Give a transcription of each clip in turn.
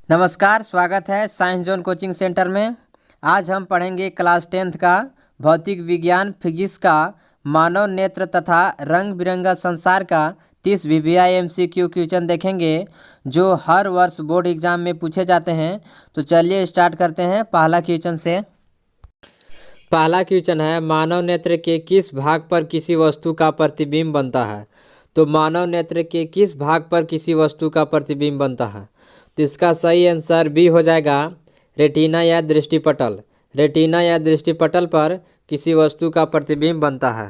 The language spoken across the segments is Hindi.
नमस्कार, स्वागत है साइंस जोन कोचिंग सेंटर में। आज हम पढ़ेंगे क्लास 10th का भौतिक विज्ञान फिजिक्स का मानव नेत्र तथा रंग बिरंगा संसार का 30 VVI MCQ क्वेश्चन देखेंगे जो हर वर्ष बोर्ड एग्जाम में पूछे जाते हैं। तो चलिए स्टार्ट करते हैं पहला क्वेश्चन से। पहला क्वेश्चन है, मानव नेत्र के किस भाग पर किसी वस्तु का प्रतिबिंब बनता है। तो मानव नेत्र के किस भाग पर किसी वस्तु का प्रतिबिंब बनता है। तो इसका सही आंसर बी हो जाएगा, रेटिना या दृष्टिपटल। रेटिना या दृष्टिपटल पर किसी वस्तु का प्रतिबिंब बनता है।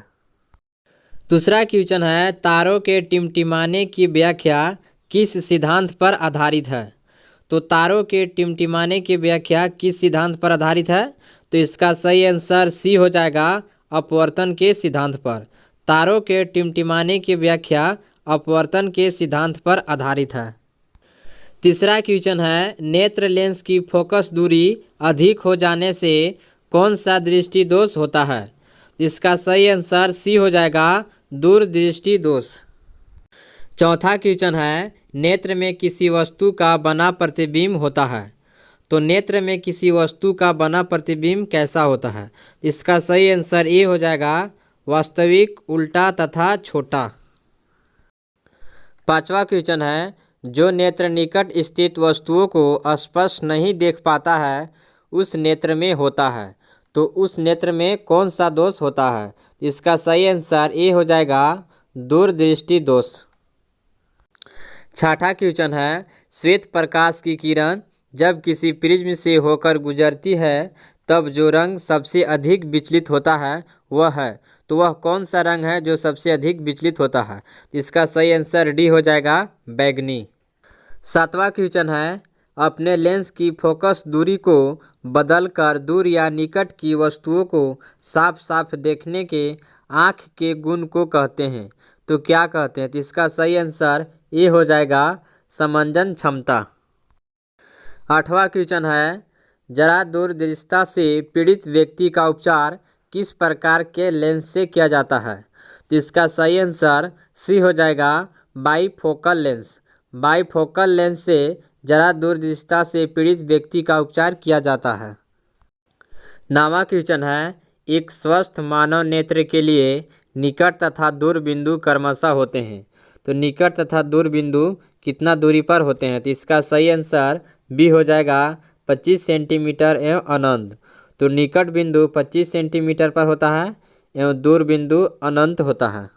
दूसरा क्वेश्चन है, तारों के टिमटिमाने की व्याख्या किस सिद्धांत पर आधारित है। तो तारों के टिमटिमाने की व्याख्या किस सिद्धांत पर आधारित है। तो इसका सही आंसर सी हो जाएगा, अपवर्तन के सिद्धांत पर। तारों के टिमटिमाने की व्याख्या अपवर्तन के सिद्धांत पर आधारित है। तीसरा क्वेश्चन है, नेत्र लेंस की फोकस दूरी अधिक हो जाने से कौन सा दृष्टि दोष होता है। इसका सही आंसर सी हो जाएगा, दूरदृष्टि दोष। चौथा क्वेश्चन है, नेत्र में किसी वस्तु का बना प्रतिबिंब होता है। तो नेत्र में किसी वस्तु का बना प्रतिबिंब कैसा होता है। इसका सही आंसर ए हो जाएगा, वास्तविक, उल्टा तथा छोटा। पांचवा क्वेश्चन है, जो नेत्र निकट स्थित वस्तुओं को स्पष्ट नहीं देख पाता है उस नेत्र में होता है। तो उस नेत्र में कौन सा दोष होता है। इसका सही आंसर ए हो जाएगा, दूरदृष्टि दोष। छठा क्वेश्चन है, श्वेत प्रकाश की किरण जब किसी प्रिज्म से होकर गुजरती है तब जो रंग सबसे अधिक विचलित होता है वह है। तो वह कौन सा रंग है जो सबसे अधिक विचलित होता है। इसका सही आंसर डी हो जाएगा, बैंगनी। सातवां क्वेश्चन है, अपने लेंस की फोकस दूरी को बदलकर दूर या निकट की वस्तुओं को साफ साफ देखने के आँख के गुण को कहते हैं। तो क्या कहते हैं। तो इसका सही आंसर ए हो जाएगा, समंजन क्षमता। आठवां क्वेश्चन है, जरा दूरदृष्टता से पीड़ित व्यक्ति का उपचार किस प्रकार के लेंस से किया जाता है। तो इसका सही आंसर सी हो जाएगा, बाईफोकल लेंस। बाईफोकल लेंस से जरा दूरदृष्टता से पीड़ित व्यक्ति का उपचार किया जाता है। नौवां क्वेश्चन है, एक स्वस्थ मानव नेत्र के लिए निकट तथा दूर बिंदु क्रमशः होते हैं। तो निकट तथा दूर बिंदु कितना दूरी पर होते हैं। तो इसका सही आंसर बी हो जाएगा, 25 सेंटीमीटर एवं अनंत। तो निकट बिंदु 25 सेंटीमीटर पर होता है एवं दूर बिंदु अनंत होता है।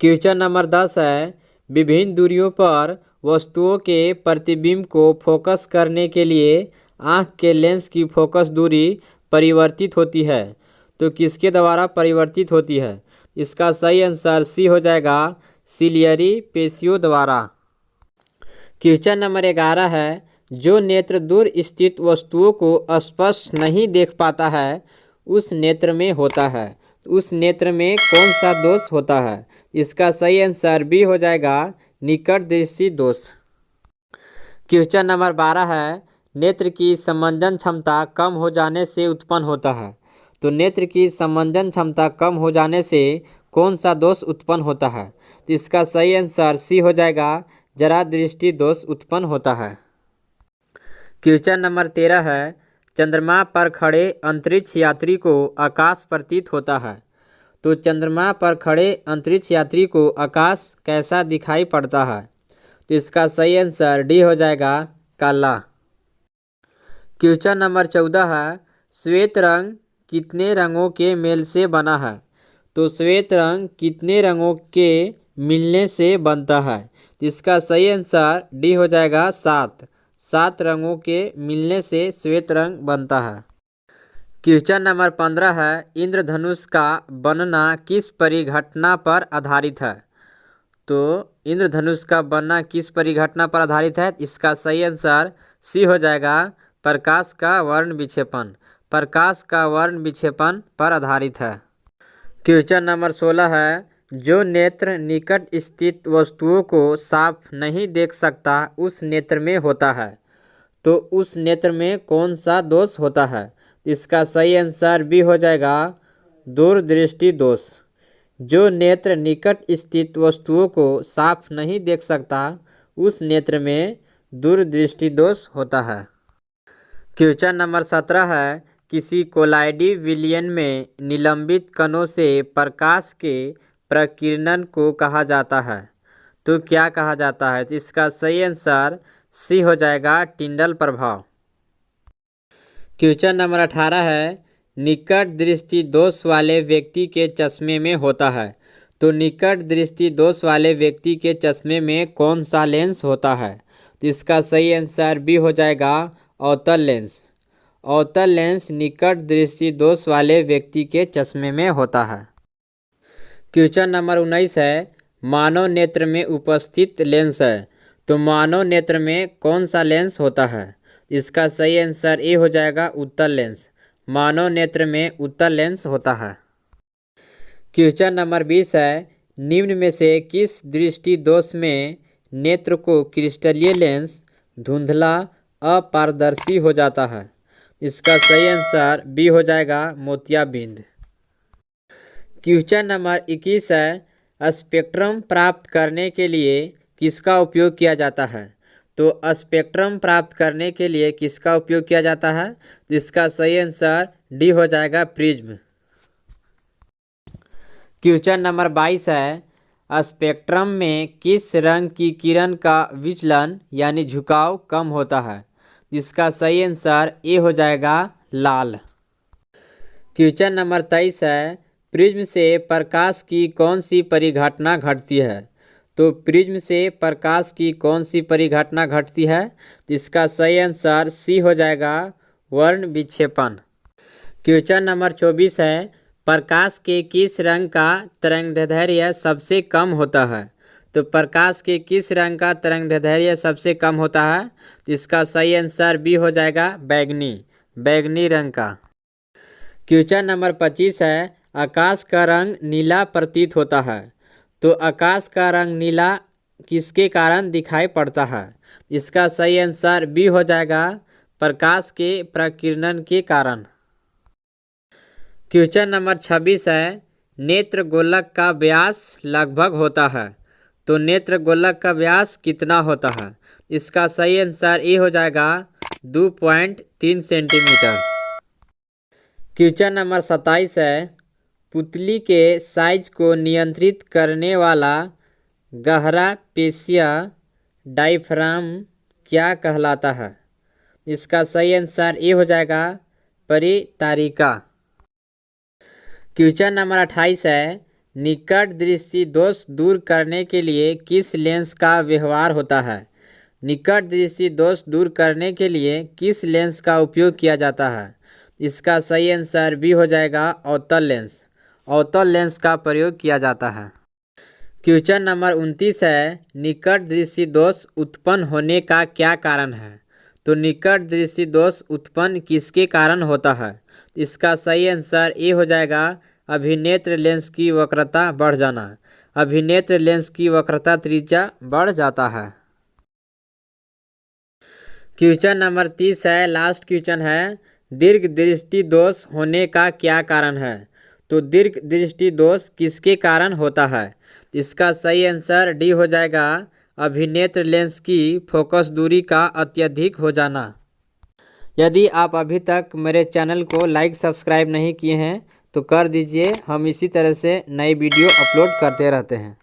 क्वेश्चन नंबर 10 है, विभिन्न दूरियों पर वस्तुओं के प्रतिबिंब को फोकस करने के लिए आँख के लेंस की फोकस दूरी परिवर्तित होती है। तो किसके द्वारा परिवर्तित होती है। इसका सही आंसर सी हो जाएगा, सिलियरी पेशियों द्वारा। क्वेश्चन नंबर 11 है, जो नेत्र दूर स्थित वस्तुओं को स्पष्ट नहीं देख पाता है उस नेत्र में होता है। उस नेत्र में कौन सा दोष होता है। इसका सही आंसर बी हो जाएगा, निकट दृष्टि दोष। क्वेश्चन नंबर 12 है, नेत्र की समंजन क्षमता कम हो जाने से उत्पन्न होता है। तो नेत्र की समंजन क्षमता कम हो जाने से कौन सा दोष उत्पन्न होता है। तो इसका सही आंसर सी हो जाएगा, जरा दृष्टि दोष उत्पन्न होता है। क्वेश्चन नंबर 13 है, चंद्रमा पर खड़े अंतरिक्ष यात्री को आकाश प्रतीत होता है। तो चंद्रमा पर खड़े अंतरिक्ष यात्री को आकाश कैसा दिखाई पड़ता है। तो इसका सही आंसर डी हो जाएगा, काला। क्वेश्चन नंबर 14 है, श्वेत रंग कितने रंगों के मेल से बना है। तो श्वेत रंग कितने रंगों के मिलने से बनता है। तो इसका सही आंसर डी हो जाएगा, 7 रंगों के मिलने से श्वेत रंग बनता है। क्वेश्चन नंबर 15 है, इंद्रधनुष का बनना किस परिघटना पर आधारित है। तो इंद्रधनुष का बनना किस परिघटना पर आधारित है। इसका सही आंसर सी हो जाएगा, प्रकाश का वर्ण विक्षेपण। प्रकाश का वर्ण विक्षेपण पर आधारित है। क्वेश्चन नंबर 16 है, जो नेत्र निकट स्थित वस्तुओं को साफ नहीं देख सकता उस नेत्र में होता है। तो उस नेत्र में कौन सा दोष होता है। इसका सही आंसर बी हो जाएगा, दूरदृष्टि दोष। जो नेत्र निकट स्थित वस्तुओं को साफ नहीं देख सकता उस नेत्र में दूरदृष्टि दोष होता है। क्वेश्चन नंबर 17 है, किसी कोलाइडी विलयन में निलंबित कणों से प्रकाश के प्रकीर्णन को कहा जाता है, तो क्या कहा जाता है? तो इसका सही आंसर सी हो जाएगा, टिंडल प्रभाव। क्वेश्चन नंबर 18 है, निकट दृष्टि दोष वाले व्यक्ति के चश्मे में होता है, तो निकट दृष्टि दोष वाले व्यक्ति के चश्मे में कौन सा लेंस होता है? तो इसका सही आंसर बी हो जाएगा, अवतल लेंस। अवतल लेंस निकट दृष्टि दोष वाले व्यक्ति के चश्मे में होता है। क्वेश्चन नंबर 19 है, मानव नेत्र में उपस्थित लेंस है, तो मानव नेत्र में कौन सा लेंस होता है? इसका सही आंसर ए हो जाएगा, उत्तल लेंस। मानव नेत्र में उत्तल लेंस होता है। क्वेश्चन नंबर 20 है, निम्न में से किस दृष्टि दोष में नेत्र को क्रिस्टलीय लेंस धुंधला अपारदर्शी हो जाता है? इसका सही आंसर बी हो जाएगा, मोतियाबिंद। क्वेश्चन नंबर 21 है, स्पेक्ट्रम प्राप्त करने के लिए किसका उपयोग किया जाता है? तो स्पेक्ट्रम प्राप्त करने के लिए किसका उपयोग किया जाता है? तो इसका सही आंसर डी हो जाएगा, प्रिज्म। क्वेश्चन नंबर 22 है, स्पेक्ट्रम में किस रंग की किरण का विचलन यानी झुकाव कम होता है? इसका सही आंसर ए हो जाएगा, लाल। क्वेश्चन नंबर 23 है, प्रिज्म से प्रकाश की कौन सी परिघटना घटती है? तो प्रिज्म से प्रकाश की कौन सी परिघटना घटती है? तो इसका सही आंसर सी हो जाएगा, वर्ण विक्षेपण। क्वेश्चन नंबर 24 है, प्रकाश के किस रंग का तरंगदैर्घ्य सबसे कम होता है? तो प्रकाश के किस रंग का तरंगदैर्घ्य सबसे कम होता है? तो इसका सही आंसर बी हो जाएगा, बैगनी। बैगनी रंग का। क्वेश्चन नंबर 25 है, आकाश का रंग नीला प्रतीत होता है, तो आकाश का रंग नीला किसके कारण दिखाई पड़ता है? इसका सही आंसर बी हो जाएगा, प्रकाश के प्रकीर्णन के कारण। क्वेश्चन नंबर 26 है, नेत्र गोलक का व्यास लगभग होता है, तो नेत्र गोलक का व्यास कितना होता है? इसका सही आंसर ए हो जाएगा, 2.3 सेंटीमीटर। क्वेश्चन नंबर 27 है, पुतली के साइज को नियंत्रित करने वाला गहरा पेशिया डायफ्राम क्या कहलाता है? इसका सही आंसर ए हो जाएगा, परितारिका। क्वेश्चन नंबर 28 है, निकट दृष्टि दोष दूर करने के लिए किस लेंस का व्यवहार होता है? निकट दृष्टि दोष दूर करने के लिए किस लेंस का उपयोग किया जाता है? इसका सही आंसर बी हो जाएगा, अवतल लेंस। अवतल लेंस का प्रयोग किया जाता है। क्वेश्चन नंबर 29 है, निकट दृष्टि दोष उत्पन्न होने का क्या कारण है? तो निकट दृष्टि दोष उत्पन्न किसके कारण होता है? इसका सही आंसर ए हो जाएगा, अभिनेत्र लेंस की वक्रता बढ़ जाना। अभिनेत्र लेंस की वक्रता त्रिज्या बढ़ जाता है। क्वेश्चन नंबर 30 है, लास्ट क्वेश्चन है, दीर्घ दृष्टि दोष होने का क्या कारण है? तो दीर्घ दृष्टि दोष किसके कारण होता है? इसका सही आंसर डी हो जाएगा, अभिनेत्र लेंस की फोकस दूरी का अत्यधिक हो जाना। यदि आप अभी तक मेरे चैनल को लाइक सब्सक्राइब नहीं किए हैं तो कर दीजिए, हम इसी तरह से नई वीडियो अपलोड करते रहते हैं।